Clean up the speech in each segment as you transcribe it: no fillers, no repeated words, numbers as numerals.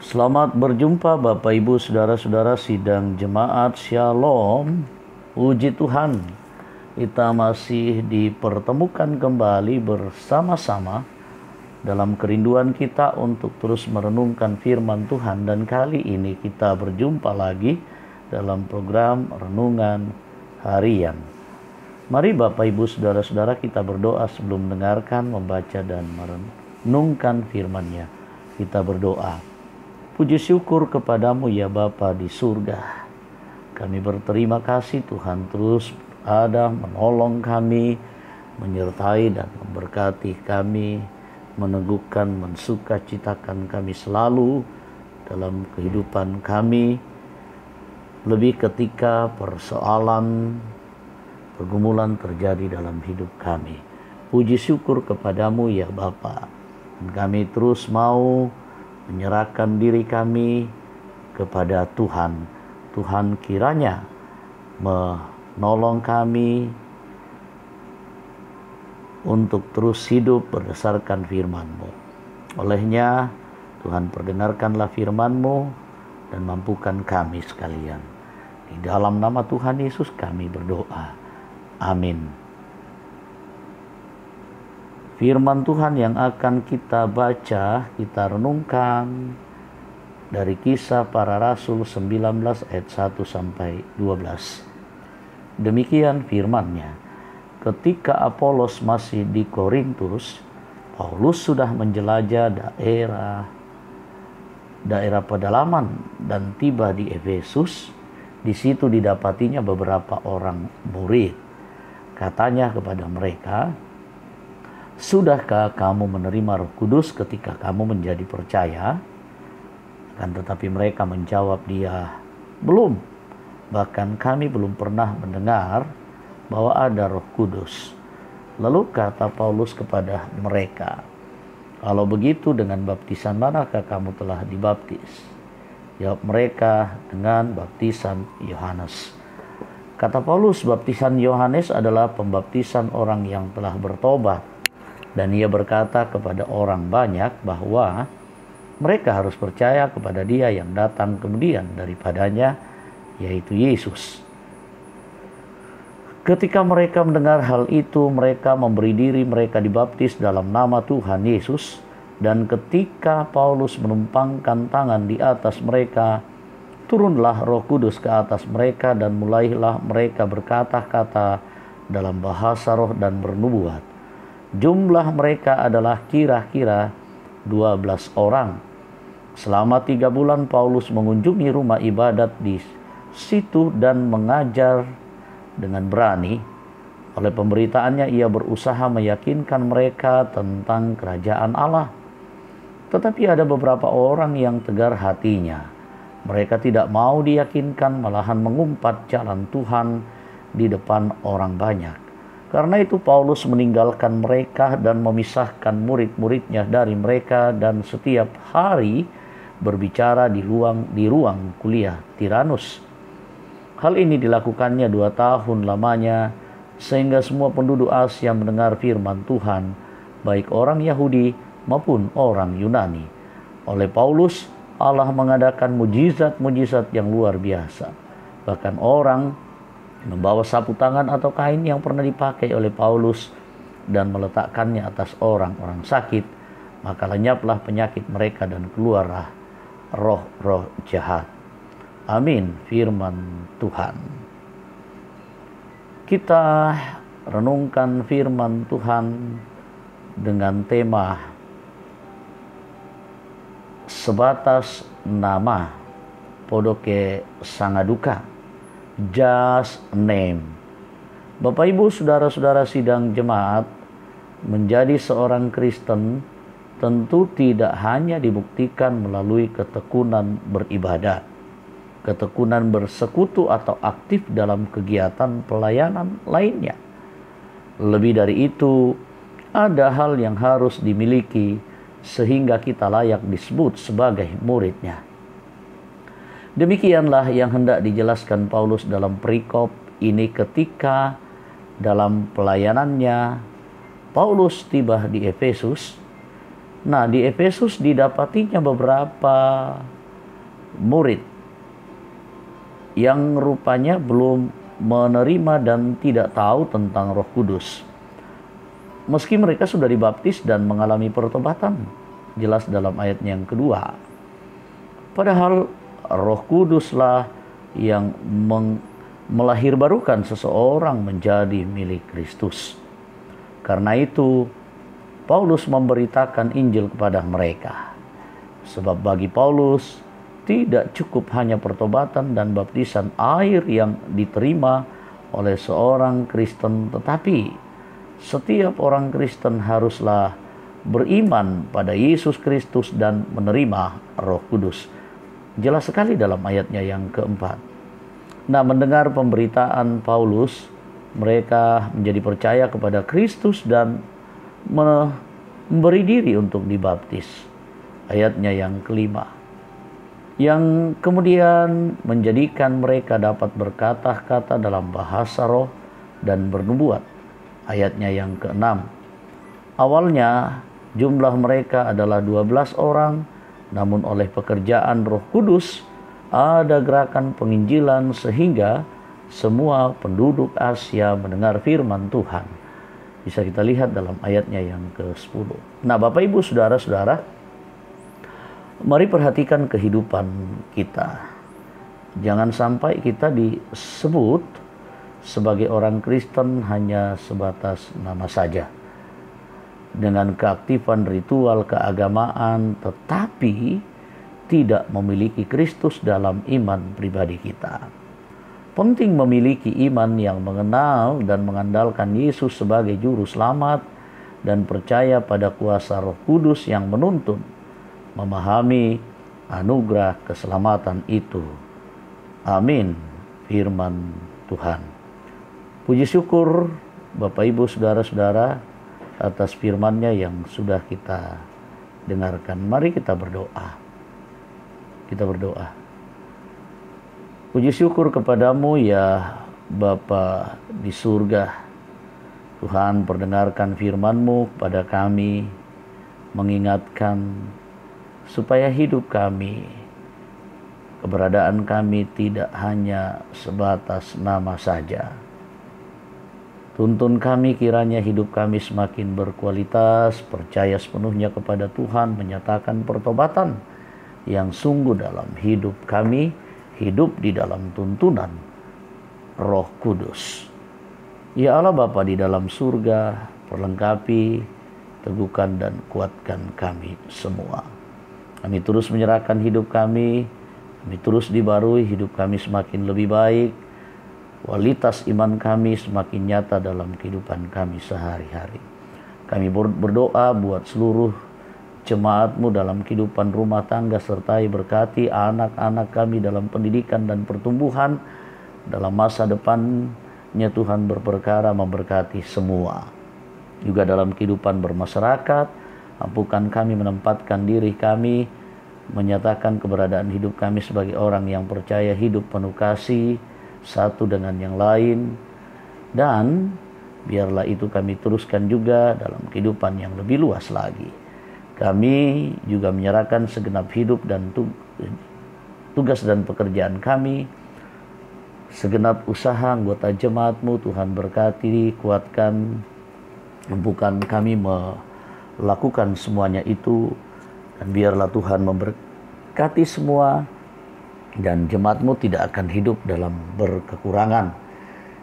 Selamat berjumpa Bapak Ibu Saudara-saudara sidang jemaat Shalom. Puji Tuhan, kita masih dipertemukan kembali bersama-sama dalam kerinduan kita untuk terus merenungkan firman Tuhan. Dan kali ini kita berjumpa lagi dalam program Renungan Harian. Mari Bapak Ibu Saudara-saudara kita berdoa sebelum mendengarkan, membaca dan merenungkan firman-Nya. Kita berdoa. Puji syukur kepadamu ya Bapa di surga. Kami berterima kasih Tuhan terus ada menolong kami, menyertai dan memberkati kami, meneguhkan, mensukacitakan kami selalu dalam kehidupan kami. Lebih ketika persoalan, pergumulan terjadi dalam hidup kami. Puji syukur kepadamu ya Bapa. Dan kami terus mau menyerahkan diri kami kepada Tuhan. Tuhan kiranya menolong kami untuk terus hidup berdasarkan firman-Mu. Olehnya Tuhan perdengarkanlah firman-Mu dan mampukan kami sekalian. Di dalam nama Tuhan Yesus kami berdoa. Amin. Firman Tuhan yang akan kita baca, kita renungkan dari Kisah Para Rasul 19 ayat 1 sampai 12. Demikian firman-Nya. Ketika Apolos masih di Korintus, Paulus sudah menjelajah daerah pedalaman dan tiba di Efesus. Di situ didapatinya beberapa orang murid. Katanya kepada mereka, "Sudahkah kamu menerima Roh Kudus ketika kamu menjadi percaya?" Akan tetapi mereka menjawab dia, "Belum. Bahkan kami belum pernah mendengar bahwa ada Roh Kudus." Lalu kata Paulus kepada mereka, "Kalau begitu dengan baptisan manakah kamu telah dibaptis?" Jawab mereka, "Dengan baptisan Yohanes." Kata Paulus, baptisan Yohanes adalah pembaptisan orang yang telah bertobat. Dan ia berkata kepada orang banyak bahwa mereka harus percaya kepada Dia yang datang kemudian daripadanya, yaitu Yesus. Ketika mereka mendengar hal itu, mereka memberi diri mereka dibaptis dalam nama Tuhan Yesus. Dan ketika Paulus menumpangkan tangan di atas mereka, turunlah Roh Kudus ke atas mereka dan mulailah mereka berkata-kata dalam bahasa roh dan bernubuat. Jumlah mereka adalah kira-kira 12 orang. Selama 3 bulan Paulus mengunjungi rumah ibadat di situ dan mengajar dengan berani. Oleh pemberitaannya ia berusaha meyakinkan mereka tentang kerajaan Allah. Tetapi ada beberapa orang yang tegar hatinya. Mereka tidak mau diyakinkan, malahan mengumpat jalan Tuhan di depan orang banyak. Karena itu Paulus meninggalkan mereka dan memisahkan murid-muridnya dari mereka dan setiap hari berbicara di ruang kuliah Tiranus. Hal ini dilakukannya 2 tahun lamanya sehingga semua penduduk Asia mendengar firman Tuhan, baik orang Yahudi maupun orang Yunani. Oleh Paulus, Allah mengadakan mujizat-mujizat yang luar biasa. Bahkan orang membawa sapu tangan atau kain yang pernah dipakai oleh Paulus dan meletakkannya atas orang-orang sakit, maka lenyaplah penyakit mereka dan keluarlah roh-roh jahat. Amin. Firman Tuhan. Kita renungkan firman Tuhan dengan tema sebatas nama, podoke sangaduka. Just name. Bapak Ibu Saudara-saudara sidang jemaat, menjadi seorang Kristen tentu tidak hanya dibuktikan melalui ketekunan beribadah, ketekunan bersekutu atau aktif dalam kegiatan pelayanan lainnya. Lebih dari itu, ada hal yang harus dimiliki sehingga kita layak disebut sebagai murid-Nya. Demikianlah yang hendak dijelaskan Paulus dalam perikop ini ketika dalam pelayanannya Paulus tiba di Efesus. Nah, di Efesus didapatinya beberapa murid yang rupanya belum menerima dan tidak tahu tentang Roh Kudus. Meski mereka sudah dibaptis dan mengalami pertobatan, jelas dalam ayatnya yang kedua. Padahal Roh Kuduslah yang melahirbarukan seseorang menjadi milik Kristus. Karena itu, Paulus memberitakan Injil kepada mereka. Sebab bagi Paulus, tidak cukup hanya pertobatan dan baptisan air yang diterima oleh seorang Kristen, tetapi setiap orang Kristen haruslah beriman pada Yesus Kristus dan menerima Roh Kudus. Jelas sekali dalam ayatnya yang keempat. Nah, mendengar pemberitaan Paulus, mereka menjadi percaya kepada Kristus dan memberi diri untuk dibaptis. Ayatnya yang kelima, yang kemudian menjadikan mereka dapat berkata-kata dalam bahasa roh dan bernubuat. Ayatnya yang keenam, awalnya jumlah mereka adalah 12 orang, namun oleh pekerjaan Roh Kudus ada gerakan penginjilan sehingga semua penduduk Asia mendengar firman Tuhan. Bisa kita lihat dalam ayatnya yang ke-10. Nah, Bapak Ibu Saudara-saudara, mari perhatikan kehidupan kita. Jangan sampai kita disebut sebagai orang Kristen hanya sebatas nama saja, dengan keaktifan ritual keagamaan, tetapi tidak memiliki Kristus dalam iman pribadi kita. Penting memiliki iman yang mengenal dan mengandalkan Yesus sebagai juru selamat dan percaya pada kuasa Roh Kudus yang menuntun, memahami anugerah keselamatan itu. Amin. Firman Tuhan. Puji syukur Bapak Ibu Saudara-saudara atas firman-Nya yang sudah kita dengarkan. Mari kita berdoa. Kita berdoa. Puji syukur kepadamu ya Bapa di surga. Tuhan, perdengarkan firman-Mu kepada kami, mengingatkan supaya hidup kami, keberadaan kami tidak hanya sebatas nama saja. Tuntun kami kiranya hidup kami semakin berkualitas, percaya sepenuhnya kepada Tuhan, menyatakan pertobatan yang sungguh dalam hidup kami, hidup di dalam tuntunan Roh Kudus. Ya Allah Bapa di dalam surga, perlengkapi, teguhkan dan kuatkan kami semua. Kami terus menyerahkan hidup kami terus dibarui, hidup kami semakin lebih baik, kualitas iman kami semakin nyata dalam kehidupan kami sehari-hari. Kami berdoa buat seluruh jemaat-Mu dalam kehidupan rumah tangga, sertai berkati anak-anak kami dalam pendidikan dan pertumbuhan, dalam masa depannya Tuhan berperkara memberkati semua. Juga dalam kehidupan bermasyarakat, ampunkan kami menempatkan diri kami, menyatakan keberadaan hidup kami sebagai orang yang percaya hidup penuh kasih satu dengan yang lain, dan biarlah itu kami teruskan juga dalam kehidupan yang lebih luas lagi. Kami juga menyerahkan segenap hidup dan tugas dan pekerjaan kami, segenap usaha anggota jemaat-Mu. Tuhan berkati, kuatkan, mampukan kami melakukan semuanya itu, dan biarlah Tuhan memberkati semua, dan jemaat-Mu tidak akan hidup dalam berkekurangan.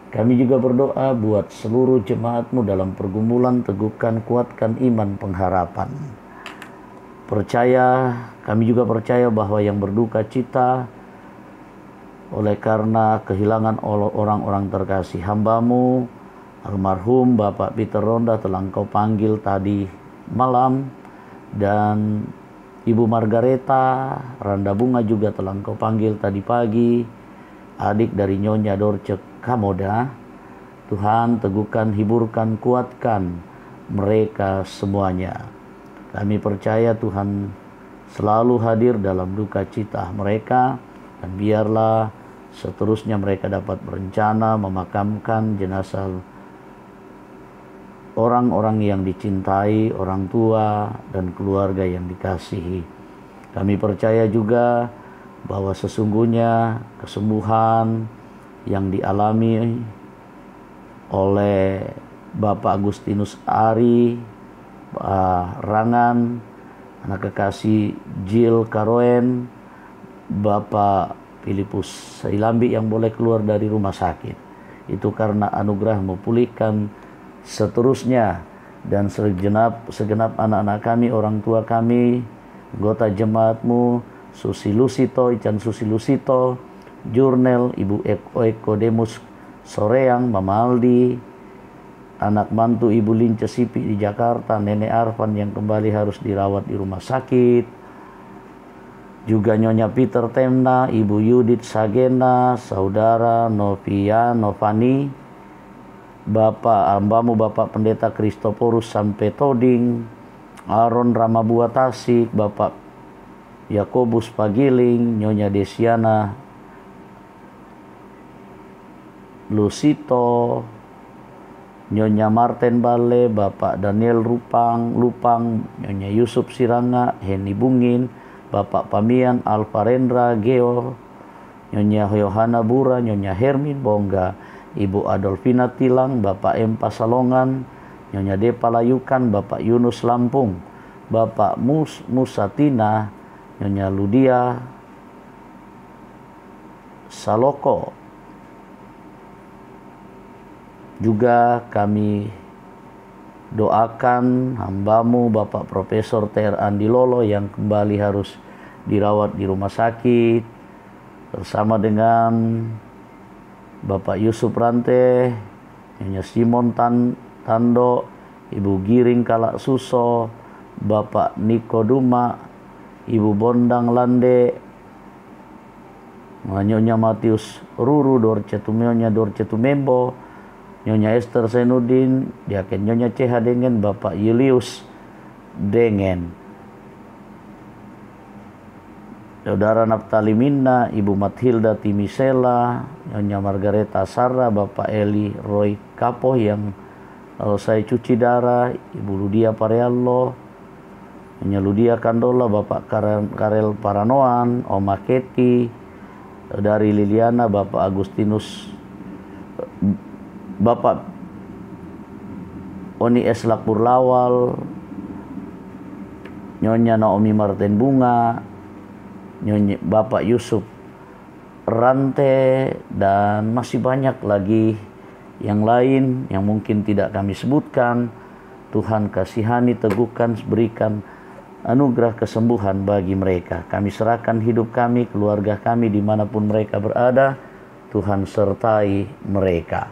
Kami juga berdoa buat seluruh jemaat-Mu dalam pergumulan, teguhkan, kuatkan iman pengharapan. Kami juga percaya bahwa yang berduka cita oleh karena kehilangan orang-orang terkasih hamba-Mu, almarhum Bapak Peter Ronda telah Engkau panggil tadi malam, dan Ibu Margareta Randa Bunga juga telah Engkau panggil tadi pagi, adik dari Nyonya Dorce Kamoda. Tuhan, teguhkan, hiburkan, kuatkan mereka semuanya. Kami percaya Tuhan selalu hadir dalam duka cita mereka, dan biarlah seterusnya mereka dapat berencana memakamkan jenazah orang-orang yang dicintai, orang tua dan keluarga yang dikasihi. Kami percaya juga bahwa sesungguhnya kesembuhan yang dialami oleh Bapak Agustinus Ari Rangan, anak kekasih Jill Karoen, Bapak Filipus Sailambi yang boleh keluar dari rumah sakit, itu karena anugerah memulihkan seterusnya. Dan segenap anak-anak kami, orang tua kami, anggota jemaatmu, Susi Lusito, Ican Susi Lusito, Jurnel, Ibu Eko Demus Soreang, Mama Aldi, anak mantu Ibu Lince Sipi di Jakarta, Nenek Arfan yang kembali harus dirawat di rumah sakit, juga Nyonya Peter Temna, Ibu Yudit Sagena, Saudara Novia Novani, Bapak Ambamu Bapak Pendeta Kristoporus sampai Toding, Aaron Ramabua Tasik, Bapak Yakobus Pagiling, Nyonya Desiana Lusito, Nyonya Martin Bale, Bapak Daniel Lupang, Nyonya Yusuf Siranga, Heni Bungin, Bapak Pamian Alfarendra Geo, Nyonya Yohana Bura, Nyonya Hermin Bongga, Ibu Adolfina Tilang, Bapak Empa Salongan, Nyonya Depa Layukan, Bapak Yunus Lampung, Bapak Musatina, Nyonya Ludia Saloko. Juga kami doakan hambamu Bapak Profesor T.R. Andi Lolo yang kembali harus dirawat di rumah sakit, bersama dengan Bapak Yusuf Rante, Nyonya Simon Tando, Ibu Giring Kalak Suso, Bapak Niko Duma, Ibu Bondang Lande, Nyonya Matius Ruru, Nyonya Dorce Tumembo, Nyonya Esther Senudin, Diaken Nyonya CH Dengan, Bapak Julius Dengan, Saudara Naftali Minna, Ibu Mathilda Timisela, Nyonya Margareta Sarra, Bapak Eli Roy Kapoh yang saya cuci darah, Ibu Ludia Pareallo, Nyonya Ludia Kandola, Bapak Karel Paranoan, Oma Keti, Saudari Liliana, Bapak Agustinus, Bapak Oni S. Lakpur Lawal, Nyonya Naomi Martin Bunga, Nyonya Bapak Yusuf Rante, dan masih banyak lagi yang lain yang mungkin tidak kami sebutkan. Tuhan kasihani, teguhkan, berikan anugerah kesembuhan bagi mereka. Kami serahkan hidup kami, keluarga kami dimanapun mereka berada. Tuhan sertai mereka.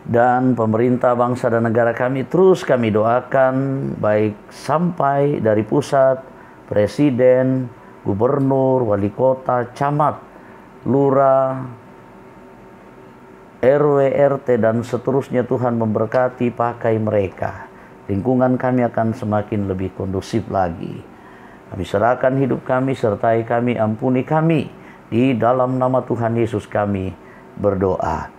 Dan pemerintah bangsa dan negara kami terus kami doakan, baik sampai dari pusat, presiden, gubernur, wali kota, camat, lurah, RW, RT, dan seterusnya. Tuhan memberkati, pakai mereka. Lingkungan kami akan semakin lebih kondusif lagi. Kami serahkan hidup kami, sertai kami, ampuni kami. Di dalam nama Tuhan Yesus kami berdoa.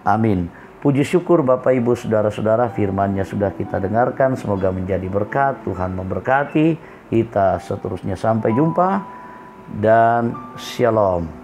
Amin. Puji syukur Bapak Ibu Saudara-saudara, firman-Nya sudah kita dengarkan. Semoga menjadi berkat. Tuhan memberkati kita seterusnya. Sampai jumpa dan shalom.